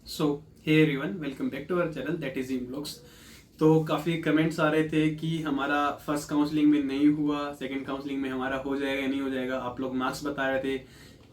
So hey everyone, welcome back to our channel that is in blogs. तो काफ़ी comments आ रहे थे कि हमारा फर्स्ट काउंसलिंग में नहीं हुआ, सेकंड काउंसलिंग में हमारा हो जाएगा या नहीं हो जाएगा। आप लोग मार्क्स बता रहे थे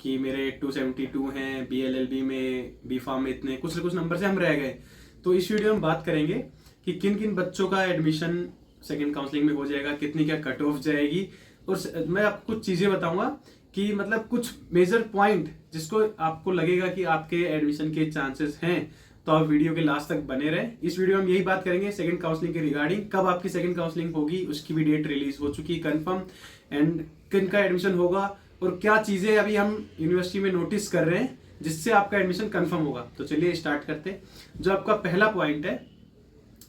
कि मेरे 272 हैं, BLLB में, बी फार्म में इतने कुछ नंबर से हम रह गए। तो इस वीडियो में बात करेंगे कि किन किन बच्चों का एडमिशन सेकंड काउंसलिंग में हो जाएगा, कितनी क्या कट ऑफ जाएगी, और मैं आपको कुछ चीज़ें बताऊंगा कि मतलब कुछ मेजर पॉइंट जिसको आपको लगेगा कि आपके एडमिशन के चांसेस हैं। तो आप वीडियो के लास्ट तक बने रहे। इस वीडियो में हम यही बात करेंगे सेकंड काउंसलिंग के रिगार्डिंग, कब आपकी सेकंड काउंसलिंग होगी, उसकी भी डेट रिलीज हो चुकी है कंफर्म, एंड किन का एडमिशन होगा और क्या चीजें अभी हम यूनिवर्सिटी में नोटिस कर रहे हैं जिससे आपका एडमिशन कंफर्म होगा। तो चलिए स्टार्ट करते हैं। जो आपका पहला पॉइंट है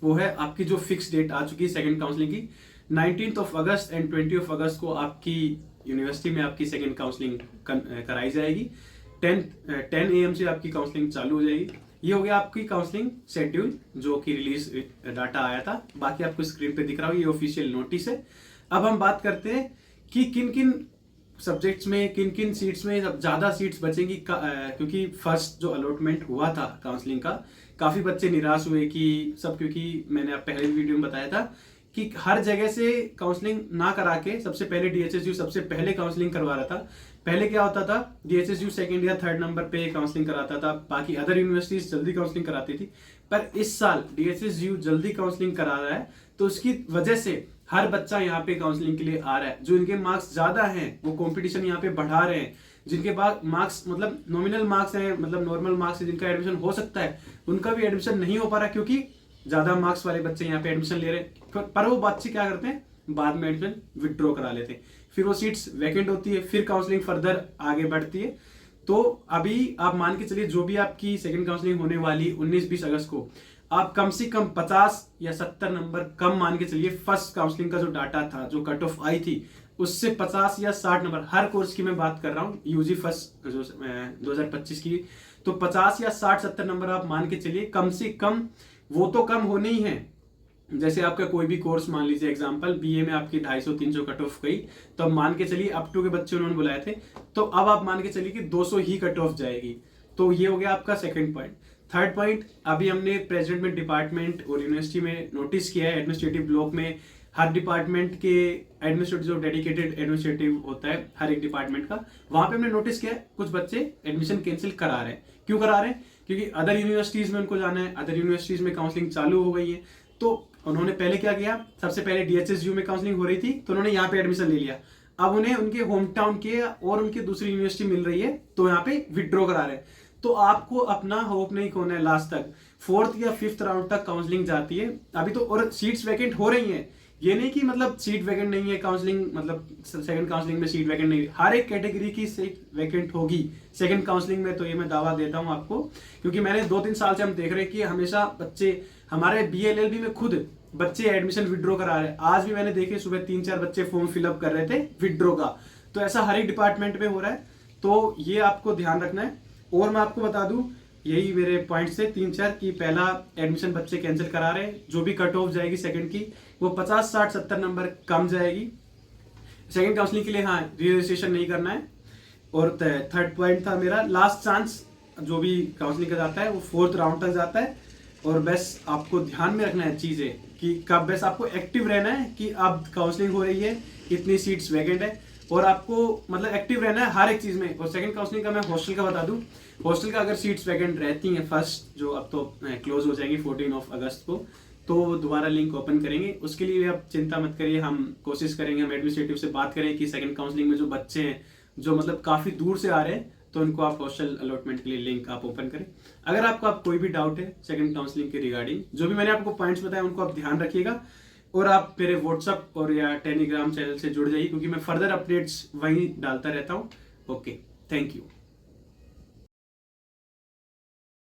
वो है आपकी जो फिक्स डेट आ चुकी है सेकंड काउंसलिंग की, 19 अगस्त एंड 20 अगस्त को आपकी यूनिवर्सिटी में आपकी सेकंड काउंसलिंग कराई जाएगी। 10 AM से आपकी काउंसलिंग चालू हो जाएगी। ये हो गया आपकी काउंसलिंग शेड्यूल जो कि रिलीज डाटा आया था। बाकी आपको स्क्रीन पे दिख रहा हो, ये ऑफिशियल नोटिस है। अब हम बात करते हैं कि किन किन सब्जेक्ट्स में, किन किन सीट्स में ज्यादा सीट्स बचेंगी, क्योंकि फर्स्ट जो अलॉटमेंट हुआ था काउंसलिंग का, काफी बच्चे निराश हुए कि सब, क्योंकि मैंने आप पहले वीडियो में बताया था कि हर जगह से काउंसलिंग ना करा के सबसे पहले DHSU सबसे पहले काउंसलिंग करवा रहा था। पहले क्या होता था, DHSU सेकंड या थर्ड नंबर पे काउंसलिंग कराता था, बाकी अदर यूनिवर्सिटीज जल्दी काउंसलिंग कराती थी। पर इस साल DHSU जल्दी काउंसलिंग करा रहा है, तो उसकी वजह से हर बच्चा यहाँ पे काउंसलिंग के लिए आ रहा है। जो इनके मार्क्स ज्यादा हैं वो कंपटीशन यहाँ पे बढ़ा रहे हैं। जिनके पास मार्क्स मतलब नॉमिनल मार्क्स हैं, मतलब नॉर्मल मार्क्स है, जिनका एडमिशन हो सकता है, उनका भी एडमिशन नहीं हो पा रहा क्योंकि ज्यादा मार्क्स वाले बच्चे यहाँ पे एडमिशन ले रहे हैं। पर वो बच्चे क्या करते हैं, बाद में एडमिशन विड्रॉ करा लेते हैं, फिर वो सीट्स वैकेंट होती है, फिर काउंसलिंग फर्दर आगे बढ़ती है। तो अभी आप मान के चलिए जो भी आपकी सेकंड काउंसलिंग होने वाली 19-20 अगस्त को, आप कम से कम 50 या 70 नंबर कम मान के चलिए। फर्स्ट काउंसलिंग का जो डाटा था, जो कट ऑफ आई थी, उससे 50 या 60 नंबर, हर कोर्स की मैं बात कर रहा हूँ, यूजी फर्स्ट जो 2025 की, तो 50 या 60-70 नंबर आप मान के चलिए कम से कम। वो तो कम होने ही है। जैसे आपका कोई भी कोर्स मान लीजिए, एग्जांपल BA में आपकी 250-300 कट ऑफ गई, तो अब मान के चलिए अप टू के बच्चे उन्होंने बुलाए थे, तो अब आप मान के चलिए कि 200 ही कट ऑफ जाएगी। तो ये हो गया आपका सेकंड पॉइंट। थर्ड पॉइंट, अभी हमने प्रेसिडेंट डिपार्टमेंट और यूनिवर्सिटी में नोटिस किया है, एडमिनिस्ट्रेटिव ब्लॉक में हर डिपार्टमेंट के एडमिनिस्ट्रेटिव, जो डेडिकेटेड एडमिनिस्ट्रेटिव होता है हर एक डिपार्टमेंट का, वहां पे हमने नोटिस किया है कुछ बच्चे एडमिशन कैंसिल करा रहे हैं। क्यों करा रहे हैं? क्योंकि अदर यूनिवर्सिटीज में उनको जाना है, अदर यूनिवर्सिटीज में काउंसलिंग चालू हो गई है। तो उन्होंने पहले क्या किया, सबसे पहले DHSU में काउंसलिंग हो रही थी, तो उन्होंने यहाँ पे एडमिशन ले लिया। अब उन्हें उनके होम टाउन के और उनके दूसरी यूनिवर्सिटी मिल रही है, तो यहाँ पे विड्रॉ करा रहे हैं। तो आपको अपना होप नहीं खोना है, लास्ट तक 4th या 5th राउंड तक काउंसलिंग जाती है अभी तो, और सीट्स वैकेंट हो रही हैं। ये नहीं कि मतलब सीट वैकेंट नहीं है, काउंसलिंग मतलब सेकंड काउंसलिंग में सीट वैकेंट नहीं है, हर एक कैटेगरी की सीट वैकेंट होगी सेकंड काउंसलिंग में। तो ये मैं दावा देता हूं आपको, क्योंकि मैंने 2-3 साल से हम देख रहे हैं कि हमेशा बच्चे हमारे BLLB में खुद बच्चे एडमिशन विड्रॉ करा रहे हैं। आज भी मैंने देखे सुबह 3-4 बच्चे फॉर्म फिलअप कर रहे थे विड्रॉ का। तो ऐसा हर एक डिपार्टमेंट में हो रहा है, तो ये आपको ध्यान रखना है। और मैं आपको बता दूं, यही मेरे पॉइंट्स थे 3-4 की, पहला एडमिशन बच्चे कैंसिल करा रहे हैं, जो भी कट ऑफ जाएगी सेकंड की वो 50, 60, 70 नंबर कम जाएगी सेकंड काउंसलिंग के लिए। हाँ, रजिस्ट्रेशन नहीं करना है। और थर्ड पॉइंट था मेरा, लास्ट चांस जो भी काउंसलिंग का जाता है वो 4th राउंड तक जाता है। और बस आपको ध्यान में रखना है चीजें कि कब, बस आपको एक्टिव रहना है कि अब काउंसलिंग हो रही है, इतनी सीट्स वैकेंट है, और आपको मतलब एक्टिव रहना है हर एक चीज में। और सेकंड काउंसलिंग का मैं हॉस्टल का बता दूं, हॉस्टल का अगर सीट्स वैकेंट रहती हैं फर्स्ट, जो अब तो क्लोज हो जाएंगी 14 अगस्त को, तो वो दोबारा लिंक ओपन करेंगे। उसके लिए आप चिंता मत करिए, हम कोशिश करेंगे, हम एडमिनिस्ट्रेटिव से बात करें कि सेकंड काउंसलिंग में जो बच्चे हैं जो मतलब काफी दूर से आ रहे हैं, तो उनको आप हॉस्टल अलॉटमेंट के लिए लिंक आप ओपन करें। अगर आपको कोई भी डाउट है सेकंड काउंसलिंग के रिगार्डिंग, जो भी मैंने आपको पॉइंट्स बताए उनको आप ध्यान रखिएगा, और आप मेरे व्हाट्सएप और या टेलीग्राम चैनल से जुड़ जाइए, क्योंकि मैं फर्दर अपडेट्स वहीं डालता रहता हूँ। Okay, thank you.